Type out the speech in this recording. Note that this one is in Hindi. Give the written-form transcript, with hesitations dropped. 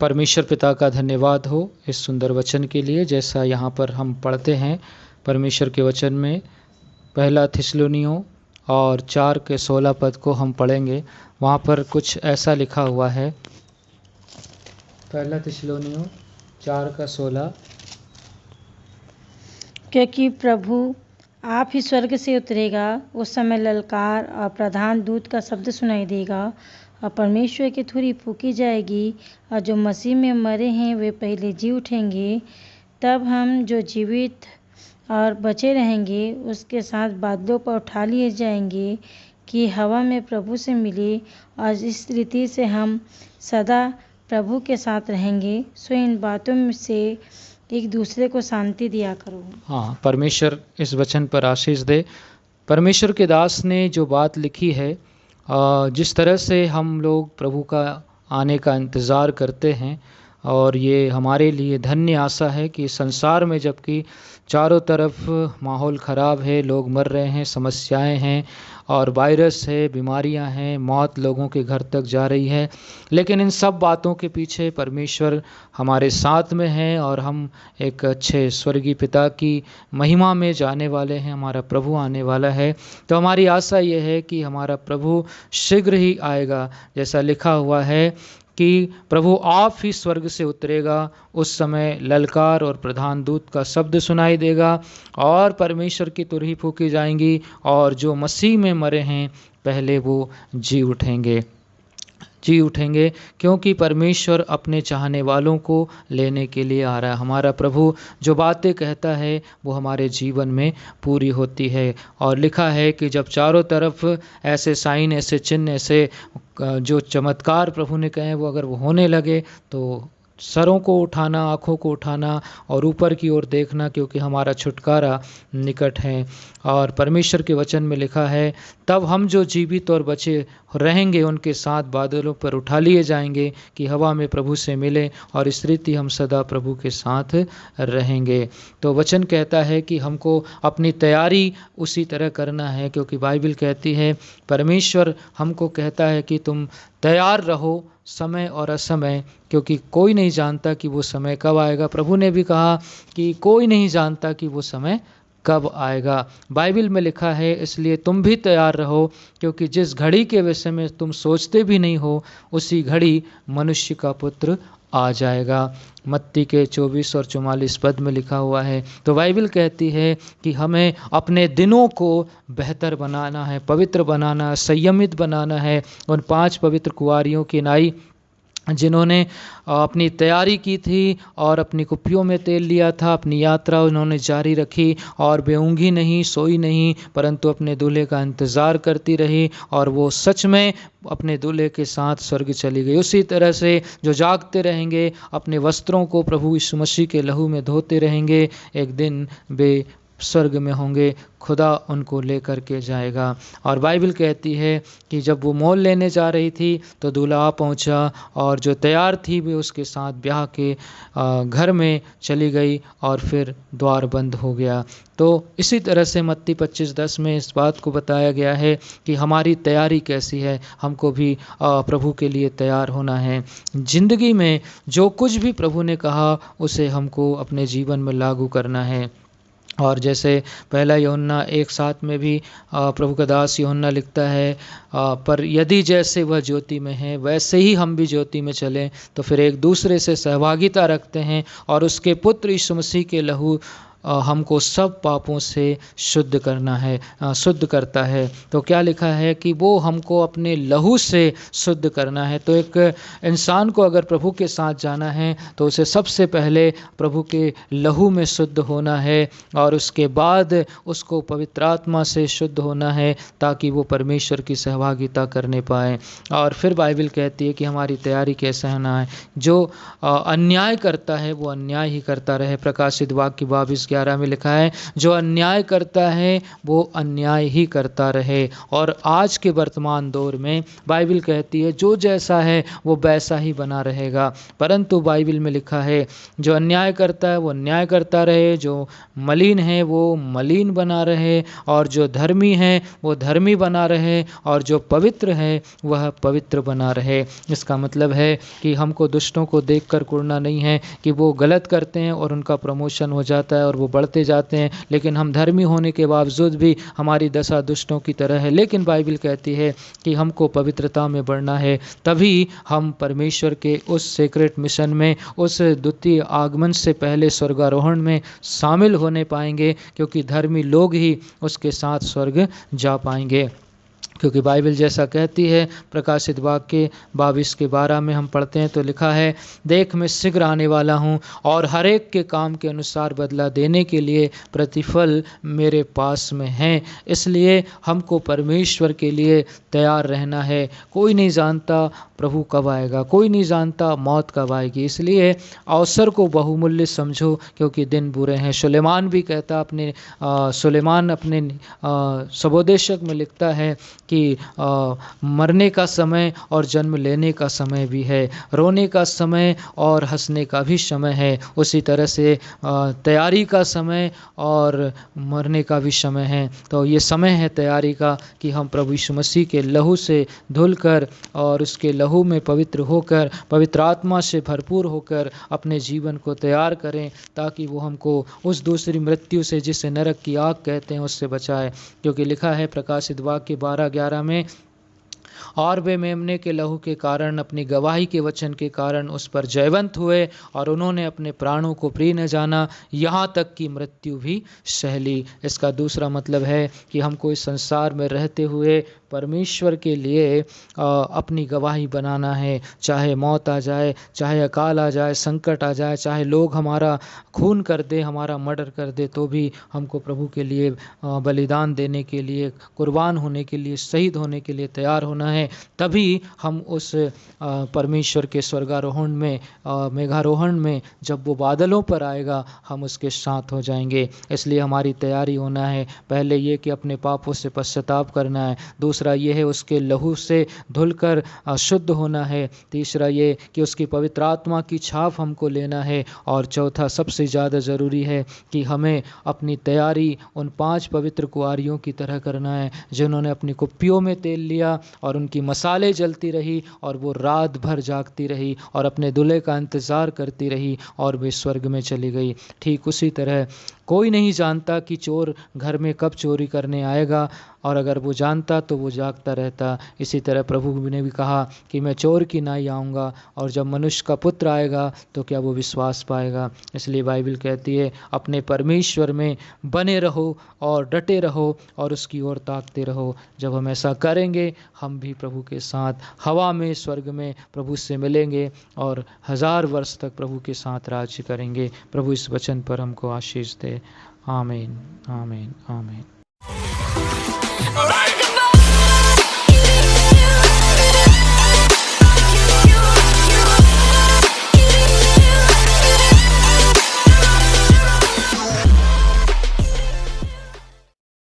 परमेश्वर पिता का धन्यवाद हो इस सुंदर वचन के लिए। जैसा यहाँ पर हम पढ़ते हैं परमेश्वर के वचन में, पहला थिस्सलुनीयों और 4 के 16 पद को हम पढ़ेंगे। वहाँ पर कुछ ऐसा लिखा हुआ है, पहला थिस्सलुनीयों 4 का 16। क्योंकि प्रभु आप ही स्वर्ग से उतरेगा, उस समय ललकार और प्रधान दूत का शब्द सुनाई देगा और परमेश्वर की थुरी फूकी जाएगी, और जो मसीह में मरे हैं वे पहले जी उठेंगे। तब हम जो जीवित और बचे रहेंगे उसके साथ बादलों पर उठा लिए जाएंगे कि हवा में प्रभु से मिले, और इस रीति से हम सदा प्रभु के साथ रहेंगे। सो इन बातों में से एक दूसरे को शांति दिया करो। हाँ, परमेश्वर इस वचन पर आशीष दे। परमेश्वर के दास ने जो बात लिखी है, जिस तरह से हम लोग प्रभु का आने का इंतज़ार करते हैं, और ये हमारे लिए धन्य आशा है कि संसार में जबकि चारों तरफ माहौल ख़राब है, लोग मर रहे हैं, समस्याएं हैं और वायरस है, बीमारियां हैं, मौत लोगों के घर तक जा रही है, लेकिन इन सब बातों के पीछे परमेश्वर हमारे साथ में है और हम एक अच्छे स्वर्गीय पिता की महिमा में जाने वाले हैं। हमारा प्रभु आने वाला है, तो हमारी आशा ये है कि हमारा प्रभु शीघ्र ही आएगा। जैसा लिखा हुआ है कि प्रभु आप ही स्वर्ग से उतरेगा, उस समय ललकार और प्रधान दूत का शब्द सुनाई देगा और परमेश्वर की तुरही फूकी जाएंगी, और जो मसीह में मरे हैं पहले वो जी उठेंगे, क्योंकि परमेश्वर अपने चाहने वालों को लेने के लिए आ रहा है। हमारा प्रभु जो बातें कहता है वो हमारे जीवन में पूरी होती है। और लिखा है कि जब चारों तरफ ऐसे साइन, ऐसे चिन्ह, ऐसे जो चमत्कार प्रभु ने कहे वो अगर वो होने लगे, तो सरों को उठाना, आँखों को उठाना और ऊपर की ओर देखना, क्योंकि हमारा छुटकारा निकट है। और परमेश्वर के वचन में लिखा है, तब हम जो जीवित और बचे रहेंगे उनके साथ बादलों पर उठा लिए जाएंगे कि हवा में प्रभु से मिले, और इस रीति हम सदा प्रभु के साथ रहेंगे। तो वचन कहता है कि हमको अपनी तैयारी उसी तरह करना है, क्योंकि बाइबल कहती है, परमेश्वर हमको कहता है कि तुम तैयार रहो समय और असमय, क्योंकि कोई नहीं जानता कि वो समय कब आएगा। प्रभु ने भी कहा कि कोई नहीं जानता कि वो समय कब आएगा। बाइबल में लिखा है, इसलिए तुम भी तैयार रहो, क्योंकि जिस घड़ी के विषय में तुम सोचते भी नहीं हो उसी घड़ी मनुष्य का पुत्र आ जाएगा। मत्ती के 24 और 44 पद में लिखा हुआ है। तो बाइबल कहती है कि हमें अपने दिनों को बेहतर बनाना है, पवित्र बनाना है, संयमित बनाना है। उन 5 पवित्र कुंवारियों की नाई जिन्होंने अपनी तैयारी की थी और अपनी कुप्पियों में तेल लिया था, अपनी यात्रा उन्होंने जारी रखी और वे ऊँघी नहीं, सोई नहीं, परंतु अपने दूल्हे का इंतज़ार करती रही, और वो सच में अपने दूल्हे के साथ स्वर्ग चली गई। उसी तरह से जो जागते रहेंगे, अपने वस्त्रों को प्रभु यीशु मसीह के लहू में धोते रहेंगे, एक दिन वे स्वर्ग में होंगे, खुदा उनको लेकर के जाएगा। और बाइबल कहती है कि जब वो मोल लेने जा रही थी तो दूल्हा आ पहुंचा, और जो तैयार थी वे उसके साथ ब्याह के घर में चली गई, और फिर द्वार बंद हो गया। तो इसी तरह से मत्ती 25:10 में इस बात को बताया गया है कि हमारी तैयारी कैसी है। हमको भी प्रभु के लिए तैयार होना है। जिंदगी में जो कुछ भी प्रभु ने कहा उसे हमको अपने जीवन में लागू करना है। और जैसे पहला यूहन्ना 1:7 में भी प्रभु का दास यूहन्ना लिखता है, पर यदि जैसे वह ज्योति में है वैसे ही हम भी ज्योति में चलें, तो फिर एक दूसरे से सहभागिता रखते हैं, और उसके पुत्र यीशु मसीह के लहू हमको सब पापों से शुद्ध करता है। तो क्या लिखा है कि वो हमको अपने लहू से शुद्ध करना है। तो एक इंसान को अगर प्रभु के साथ जाना है तो उसे सबसे पहले प्रभु के लहू में शुद्ध होना है, और उसके बाद उसको पवित्र आत्मा से शुद्ध होना है, ताकि वो परमेश्वर की सहभागिता करने पाए। और फिर बाइबल कहती है कि हमारी तैयारी कैसे होना है। जो अन्याय करता है वो अन्याय ही करता रहे। प्रकाशित वाक्य 22 10-11 में लिखा है, जो अन्याय करता है वो अन्याय ही करता रहे। और आज के वर्तमान दौर में बाइबल कहती है जो जैसा है वो वैसा ही बना रहेगा, परंतु बाइबल में लिखा है जो अन्याय करता है वो अन्याय करता रहे, जो मलिन है वो मलिन बना रहे, और जो धर्मी है वो धर्मी बना रहे, और जो पवित्र है वह पवित्र बना रहे। इसका मतलब है कि हमको दुष्टों को देखकर कुड़ना नहीं है कि वो गलत करते हैं और उनका प्रमोशन हो जाता है और वो बढ़ते जाते हैं, लेकिन हम धर्मी होने के बावजूद भी हमारी दशा दुष्टों की तरह है। लेकिन बाइबल कहती है कि हमको पवित्रता में बढ़ना है, तभी हम परमेश्वर के उस सीक्रेट मिशन में, उस द्वितीय आगमन से पहले स्वर्गारोहण में शामिल होने पाएंगे, क्योंकि धर्मी लोग ही उसके साथ स्वर्ग जा पाएंगे। क्योंकि बाइबल जैसा कहती है, प्रकाशित वाक्य 22:12 में हम पढ़ते हैं तो लिखा है, देख मैं शीघ्र आने वाला हूँ और हर एक के काम के अनुसार बदला देने के लिए प्रतिफल मेरे पास में है। इसलिए हमको परमेश्वर के लिए तैयार रहना है। कोई नहीं जानता प्रभु कब आएगा, कोई नहीं जानता मौत कब आएगी, इसलिए अवसर को बहुमूल्य समझो, क्योंकि दिन बुरे हैं। सुलेमान भी कहता सुलेमान अपने सबोदेशक में लिखता है कि मरने का समय और जन्म लेने का समय भी है, रोने का समय और हंसने का भी समय है, उसी तरह से तैयारी का समय और मरने का भी समय है। तो ये समय है तैयारी का कि हम प्रभु यीशु मसीह के लहू से धुलकर और उसके लहू में पवित्र होकर, पवित्र आत्मा से भरपूर होकर अपने जीवन को तैयार करें, ताकि वो हमको उस दूसरी मृत्यु से, जिसे नरक की आग कहते हैं, उससे बचाए। क्योंकि लिखा है प्रकाशित वाक्य 12:11 में, और वे मेमने के लहू के कारण, अपनी गवाही के वचन के कारण उस पर जयवंत हुए, और उन्होंने अपने प्राणों को प्रिय न जाना, यहाँ तक कि मृत्यु भी सह ली। इसका दूसरा मतलब है कि हमको इस संसार में रहते हुए परमेश्वर के लिए अपनी गवाही बनाना है, चाहे मौत आ जाए, चाहे अकाल आ जाए, संकट आ जाए, चाहे लोग हमारा खून कर दे, हमारा मर्डर कर दे, तो भी हमको प्रभु के लिए बलिदान देने के लिए, कुर्बान होने के लिए, शहीद होने के लिए तैयार होना है। तभी हम उस परमेश्वर के स्वर्गारोहण में, मेघारोहण में, जब वो बादलों पर आएगा, हम उसके साथ हो जाएंगे। इसलिए हमारी तैयारी होना है। पहले ये कि अपने पापों से पश्चाताप करना है, दूसरा ये है उसके लहू से धुलकर शुद्ध होना है, तीसरा ये कि उसकी पवित्र आत्मा की छाप हमको लेना है, और चौथा सबसे ज़्यादा ज़रूरी है कि हमें अपनी तैयारी उन 5 पवित्र कुआरियों की तरह करना है, जिन्होंने अपनी कुप्पियों में तेल लिया और उनकी मसाले जलती रही, और वो रात भर जागती रही और अपने दूल्हे का इंतज़ार करती रही, और वे स्वर्ग में चली गई। ठीक उसी तरह कोई नहीं जानता कि चोर घर में कब चोरी करने आएगा, और अगर वो जानता तो वो जागता रहता। इसी तरह प्रभु ने भी कहा कि मैं चोर की नाई आऊँगा, और जब मनुष्य का पुत्र आएगा तो क्या वो विश्वास पाएगा। इसलिए बाइबल कहती है अपने परमेश्वर में बने रहो और डटे रहो और उसकी ओर ताकते रहो। जब हम ऐसा करेंगे, हम भी प्रभु के साथ हवा में, स्वर्ग में प्रभु से मिलेंगे और 1000 वर्ष तक प्रभु के साथ राज्य करेंगे। प्रभु इस वचन पर हमको आशीष दे। आमीन, आमीन, आमीन।